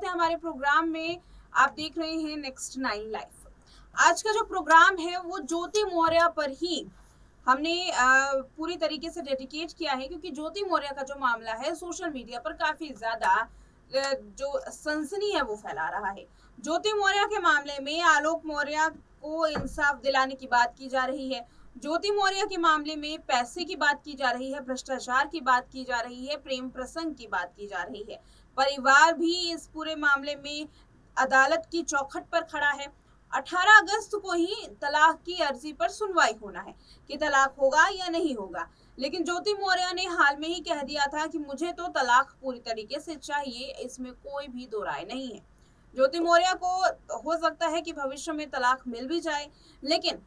हमारे प्रोग्राम में। आप देख रहे हैं नेक्स्ट 9 लाइफ। आज का जो प्रोग्राम है वो ज्योति मौर्य पर ही हमने पूरी तरीके से डेडिकेट किया है, क्योंकि ज्योति मौर्य का जो मामला है सोशल मीडिया पर काफी ज्यादा जो सनसनी है वो फैला रहा है। ज्योति मौर्य के मामले में आलोक मौर्य को इंसाफ दिलाने की बात की जा रही है। ज्योति मौर्य के मामले में पैसे की बात की जा रही है, भ्रष्टाचार की बात की जा रही है, प्रेम प्रसंग की बात की जा रही है। परिवार भी इस पूरे मामले में अदालत की चौखट पर खड़ा है। 18 अगस्त को ही तलाक की अर्जी पर सुनवाई होना है कि तलाक होगा या नहीं होगा। लेकिन ज्योति मौर्य ने हाल में ही कह दिया था कि मुझे तो तलाक पूरी तरीके से चाहिए, इसमें कोई भी दो राय नहीं है। ज्योति मौर्य को हो सकता है कि भविष्य में तलाक मिल भी जाए, लेकिन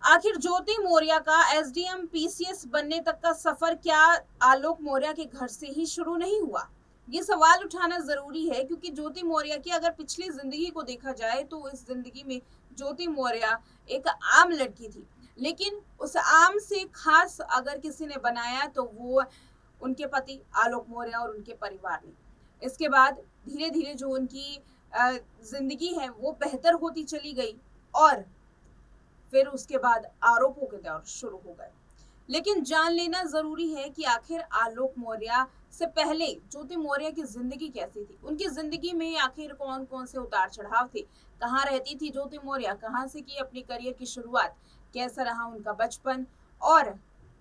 आखिर ज्योति मौर्य का एसडीएम पीसीएस बनने तक का सफर क्या आलोक मौर्य के घर से ही शुरू नहीं हुआ? ये सवाल उठाना जरूरी है, क्योंकि ज्योति मौर्य की अगर पिछली जिंदगी को देखा जाए तो इस जिंदगी में ज्योति मौर्य एक आम लड़की थी, लेकिन उस आम से खास अगर किसी ने बनाया तो वो उनके पति आलोक मौर्य और उनके परिवार ने। इसके बाद धीरे धीरे जो उनकी जिंदगी है वो बेहतर होती चली गई और फिर उसके बाद आरोपों के दौर शुरू हो गए। लेकिन जान लेना जरूरी है कि आखिर आलोक मौर्य से पहले ज्योति मौर्य की जिंदगी कैसी थी, उनकी जिंदगी में आखिर कौन कौन से उतार चढ़ाव थे, कहाँ रहती थी ज्योति मौर्य, कहाँ से की अपने करियर की शुरुआत, कैसा रहा उनका बचपन और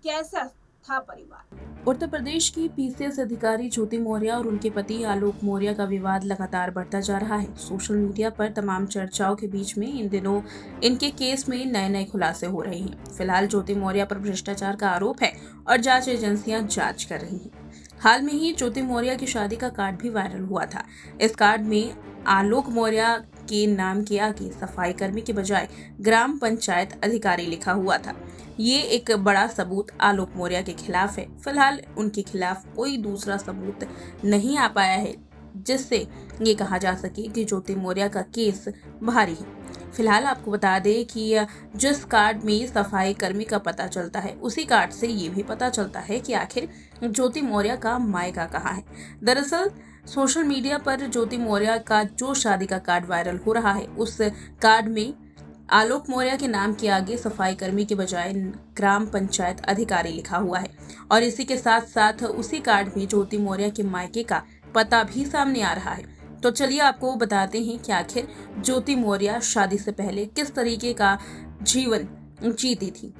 कैसा था परिवार। उत्तर प्रदेश की पीसीएस अधिकारी ज्योति मौर्य और उनके पति आलोक मौर्य का विवाद लगातार बढ़ता जा रहा है। सोशल मीडिया पर तमाम चर्चाओं के बीच में इन दिनों इनके केस में नए नए खुलासे हो रहे हैं। फिलहाल ज्योति मौर्य पर भ्रष्टाचार का आरोप है और जांच एजेंसियां जांच कर रही हैं। हाल में ही ज्योति मौर्य की शादी का कार्ड भी वायरल हुआ था। इस कार्ड में आलोक मौर्य के नाम के आगे सफाई कर्मी के बजाय ग्राम पंचायत अधिकारी लिखा हुआ था। ये एक बड़ा सबूत आलोक मौर्य के खिलाफ है। फिलहाल उनके खिलाफ कोई दूसरा सबूत नहीं आ पाया है जिससे ये कहा जा सके कि ज्योति मौर्य का केस भारी है। फिलहाल आपको बता दें कि जिस कार्ड में सफाई कर्मी का पता चलता है उसी कार्ड से ये भी पता चलता है कि आखिर ज्योति मौर्य का मायका कहाँ है। दरअसल सोशल मीडिया पर ज्योति मौर्य का जो शादी का कार्ड वायरल हो रहा है उस कार्ड में आलोक मौर्य के नाम के आगे सफाई कर्मी के बजाय ग्राम पंचायत अधिकारी लिखा हुआ है और इसी के साथ साथ उसी कार्ड में ज्योति मौर्य के मायके का पता भी सामने आ रहा है। तो चलिए आपको बताते हैं कि आखिर ज्योति मौर्य शादी से पहले किस तरीके का जीवन जीती थी।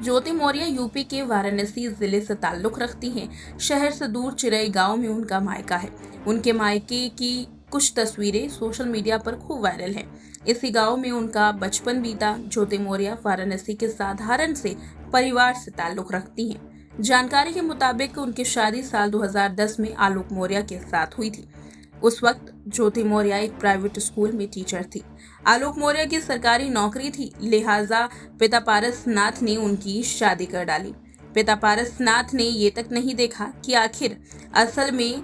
ज्योति मौर्य यूपी के वाराणसी जिले से ताल्लुक रखती हैं। शहर से दूर चिरई गांव में उनका मायका है। उनके मायके की कुछ तस्वीरें सोशल मीडिया पर खूब वायरल हैं। इसी गांव में उनका बचपन बीता। ज्योति मौर्य वाराणसी के साधारण से परिवार से ताल्लुक रखती हैं। जानकारी के मुताबिक उनकी शादी साल 2010 में आलोक मौर्य के साथ हुई थी। उस वक्त ज्योति मौर्य एक प्राइवेट स्कूल में टीचर थी। आलोक मौर्य की सरकारी नौकरी थी, लिहाजा पिता पारसनाथ ने उनकी शादी कर डाली। पिता पारसनाथ ने ये तक नहीं देखा कि आखिर असल में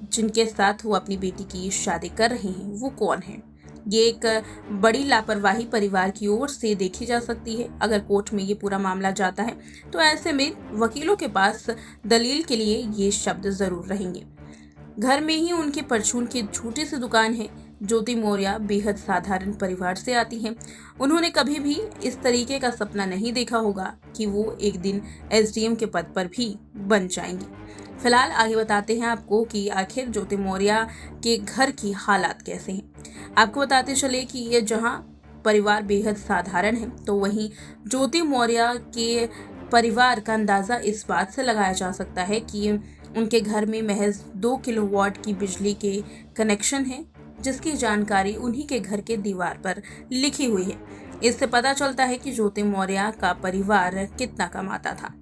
जिनके साथ वो अपनी बेटी की शादी कर रहे हैं वो कौन है। ये एक बड़ी लापरवाही परिवार की ओर से देखी जा सकती है। अगर कोर्ट में ये पूरा मामला जाता है तो ऐसे में वकीलों के पास दलील के लिए ये शब्द जरूर रहेंगे। घर में ही उनकी परचून की छोटी सी दुकान है। ज्योति मौर्य बेहद साधारण परिवार से आती हैं। उन्होंने कभी भी इस तरीके का सपना नहीं देखा होगा कि वो एक दिन एसडीएम के पद पर भी बन जाएंगी। फिलहाल आगे बताते हैं आपको कि आखिर ज्योति मौर्य के घर की हालात कैसे हैं। आपको बताते चले कि ये जहां परिवार बेहद साधारण है, तो वहीं ज्योति मौर्य के परिवार का अंदाजा इस बात से लगाया जा सकता है कि उनके घर में महज 2 किलोवाट की बिजली के कनेक्शन है, जिसकी जानकारी उन्हीं के घर के दीवार पर लिखी हुई है। इससे पता चलता है कि ज्योति मौर्य का परिवार कितना कमाता था।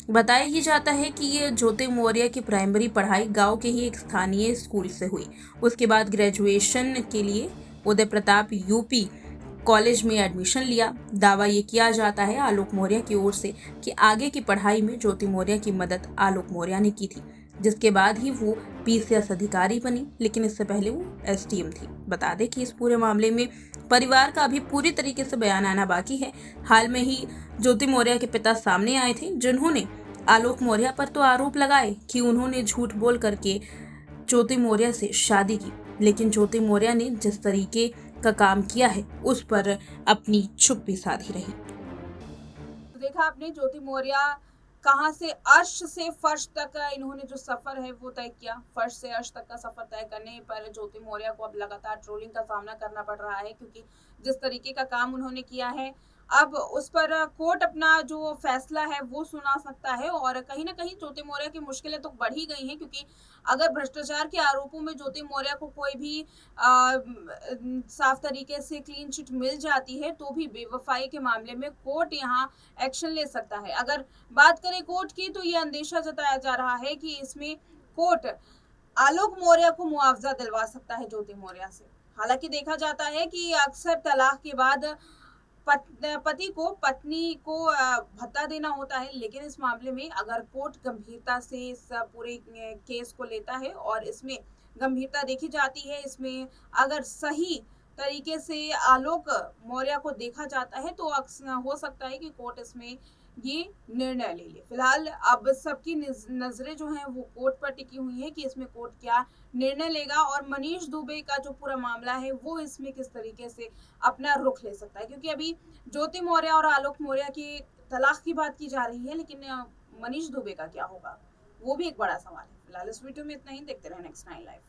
बताया ही जाता है कि ये ज्योति मौर्य की प्राइमरी पढ़ाई गांव के ही एक स्थानीय स्कूल से हुई। उसके बाद ग्रेजुएशन के लिए उदय प्रताप यूपी कॉलेज में एडमिशन लिया। दावा ये किया जाता है आलोक मौर्य की ओर से कि आगे की पढ़ाई में ज्योति मौर्य की मदद आलोक मौर्य ने की थी, जिसके बाद ही वो पीसीएस अधिकारी बनी, लेकिन इससे पहले वो एसडीएम थी। बता दें कि इस पूरे मामले में परिवार का अभी पूरी तरीके से बयान आना बाकी है। हाल में ही ज्योति मौर्य के पिता सामने आए थे, जिन्होंने आलोक मौर्य पर तो आरोप लगाए कि उन्होंने झूठ बोल करके ज्योति मौर्य से शादी की। लेकिन ज्योति मौर्य ने जिस तरीके का काम किया है उस पर अपनी चुप्पी साधी रही। तो देखा आपने ज्योति मौर्य कहाँ से अर्श से फर्श तक इन्होंने जो सफर है वो तय किया। फर्श से अर्श तक का सफर तय करने पर ज्योति मौर्य को अब लगातार ट्रोलिंग का सामना करना पड़ रहा है, क्योंकि जिस तरीके का काम उन्होंने किया है अब उस पर कोर्ट अपना जो फैसला है वो सुना सकता है। और कहीं ना कहीं ज्योति मौर्य की मुश्किलें तो बढ़ ही गई हैं, क्योंकि अगर भ्रष्टाचार के आरोपों में ज्योति मौर्य को कोई भी साफ तरीके से क्लीन चिट मिल जाती है तो भी बेवफाई के मामले में कोर्ट यहाँ एक्शन ले सकता है। अगर बात करें कोर्ट की तो ये अंदेशा जताया जा रहा है कि इसमें कोर्ट आलोक मौर्य को मुआवजा दिलवा सकता है ज्योति मौर्य से। हालांकि देखा जाता है कि अक्सर तलाक के बाद पति को पत्नी को भत्ता देना होता है, लेकिन इस मामले में अगर कोर्ट गंभीरता से इस पूरे केस को लेता है और इसमें गंभीरता देखी जाती है, इसमें अगर सही तरीके से आलोक मौर्य को देखा जाता है तो हो सकता है कि कोर्ट इसमें ये निर्णय ले ले। फिलहाल अब सबकी नजरें जो हैं वो कोर्ट पर टिकी हुई है कि इसमें कोर्ट क्या निर्णय लेगा और मनीष दुबे का जो पूरा मामला है वो इसमें किस तरीके से अपना रुख ले सकता है। क्योंकि अभी ज्योति मौर्य और आलोक मौर्य की तलाक की बात की जा रही है, लेकिन मनीष दुबे का क्या होगा वो भी एक बड़ा सवाल है। फिलहाल इस वीडियो में इतना ही। देखते रहे नेक्स्ट 9 लाइव।